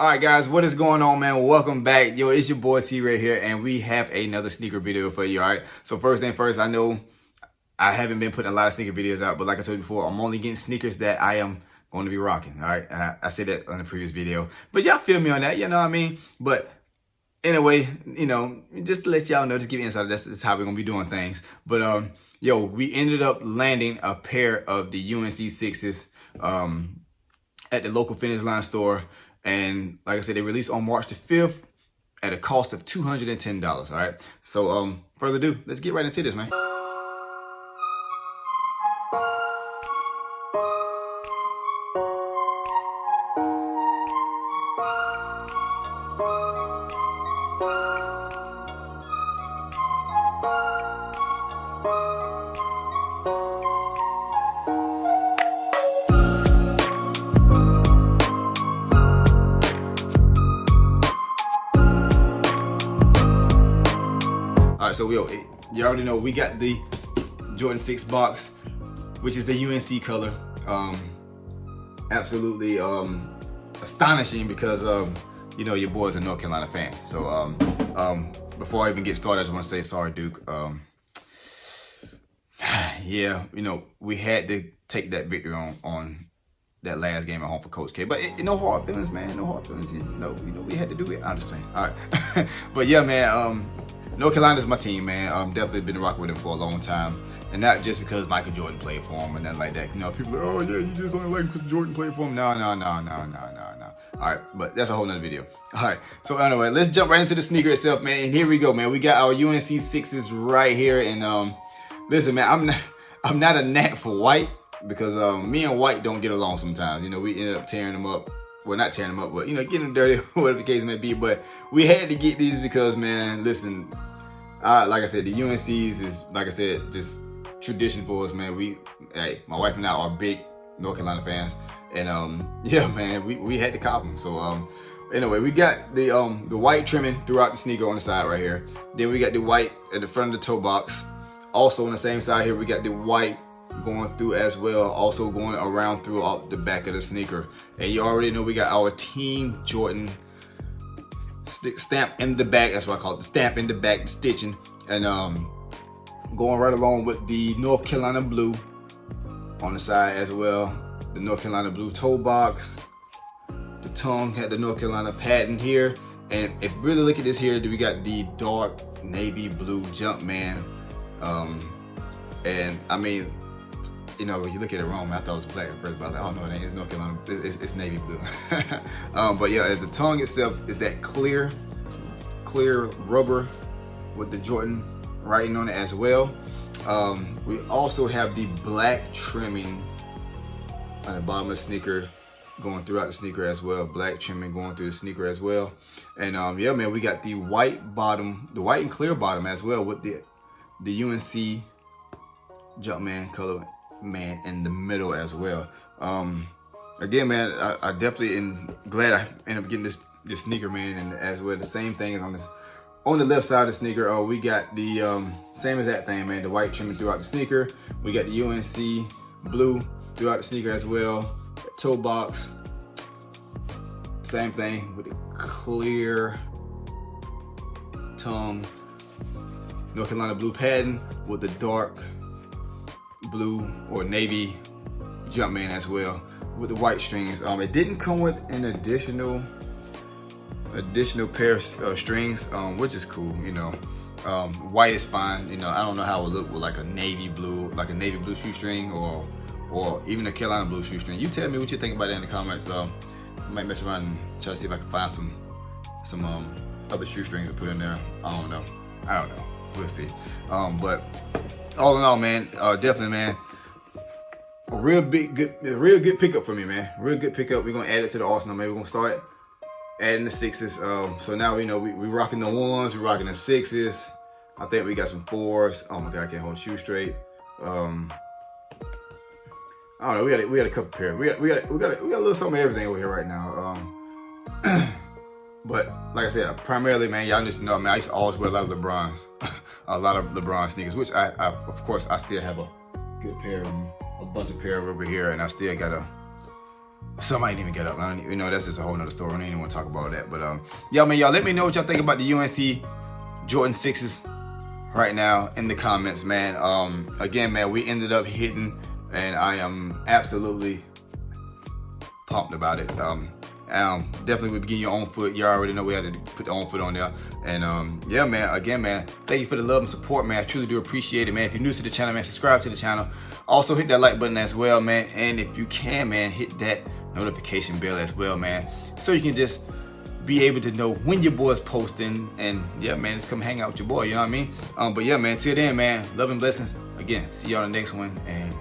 Alright guys, what is going on, man? Welcome back. Yo, it's your boy T right here, and we have another sneaker video for you, alright? So first thing first, I know I haven't been putting a lot of sneaker videos out, but like I told you before, I'm only getting sneakers that I am going to be rocking, alright? And I said that on the previous video. But y'all feel me on that, you know what I mean? But anyway, you know, just to let y'all know, just give you insight, that's how we're going to be doing things. But, yo, we ended up landing a pair of the UNC 6s at the local Finish Line store. And like I said, they released on March the 5th at a cost of $210, all right? So, further ado, let's get right into this, man. Alright, so you already know we got the Jordan 6 box, which is the UNC color. Absolutely astonishing because you know your boy's a North Carolina fan. So before I even get started, I just want to say sorry, Duke. Yeah, you know, we had to take that victory on that last game at home for Coach K. But no hard feelings, man. No hard feelings. You know, we had to do it. I'm just playing. All right. But yeah, man. North Carolina's my team, man. Definitely been rocking with them for a long time. And not just because Michael Jordan played for him and nothing like that. You know, people are like, oh yeah, you just only like because Jordan played for him. No. All right, but that's a whole nother video. All right, so anyway, let's jump right into the sneaker itself, man. And here we go, man. We got our UNC 6s right here. And listen, man, I'm not a knack for white because me and white don't get along sometimes. You know, we ended up tearing them up. Well, not tearing them up, but, you know, getting them dirty, whatever the case may be. But we had to get these because, man, listen, like I said, the UNCs is, like I said, just tradition for us, man. Hey, my wife and I are big North Carolina fans. And, yeah, man, we had to cop them. So, anyway, we got the white trimming throughout the sneaker on the side right here. Then we got the white at the front of the toe box. Also on the same side here, we got the white going through as well, also going around throughout the back of the sneaker. And you already know we got our Team Jordan stamp in the back. That's what I call it, the stamp in the back, the stitching. And going right along with the North Carolina blue on the side as well. The North Carolina blue toe box. The tongue had the North Carolina pattern here. And if you really look at this here, we got the dark navy blue Jumpman. And I mean, you know, when you look at it wrong, man, I thought it was black at first, but I was like, oh no, it ain't. It's North Carolina. It's navy blue. But yeah, the tongue itself is that clear rubber with the Jordan writing on it as well. We also have the black trimming on the bottom of the sneaker going throughout the sneaker as well. Black trimming going through the sneaker as well. And yeah, man, we got the white bottom, the white and clear bottom as well with the UNC Jumpman color man in the middle as well. Again, man, I definitely am glad I ended up getting this sneaker, man. And as well, the same thing is on the left side of the sneaker. We got the same as that thing, man. The white trimming throughout the sneaker. We got the UNC blue throughout the sneaker as well. Toe box, same thing with the clear tongue. North Carolina blue pattern with the dark blue or navy Jumpman as well with the white strings. It didn't come with an additional pair of strings, which is cool. You know, white is fine. You know, I don't know how it would look with like a navy blue shoestring or even a Carolina blue shoestring. You tell me what you think about that in the comments. I might mess around and try to see if I can find some other shoestrings to put in there. I don't know. We'll see. But all in all, man, definitely, man, a real good pickup for me, man. Real good pickup. We're gonna add it to the arsenal, man. We're gonna start adding the 6s. So now, you know, we rocking the 1s, we rocking the 6s. I think we got some 4s. Oh my God, I can't hold the shoe straight. I don't know. We got a couple pair. We got a little something of everything over here right now. But like I said, primarily, man, y'all just know, man, I used to always wear a lot of LeBrons, a lot of LeBron sneakers, which I of course, I still have a good pair of them, a bunch of pair over here, and I still got Some might even get up. You know, that's just a whole nother story. I don't even want to talk about that. But yeah, man, y'all let me know what y'all think about the UNC Jordan 6s right now in the comments, man. Again, man, we ended up hitting, and I am absolutely pumped about it. Definitely would begin your own foot. You already know we had to put the own foot on there. And yeah, man, again, man, thank you for the love and support, man. I truly do appreciate it, man. If you're new to the channel, man, subscribe to the channel. Also hit that like button as well, man. And if you can, man, hit that notification bell as well, man, so you can just be able to know when your boy's posting. And yeah, man, just come hang out with your boy, you know what I mean? But yeah, man, till then, man, love and blessings. Again, see y'all in the next one, and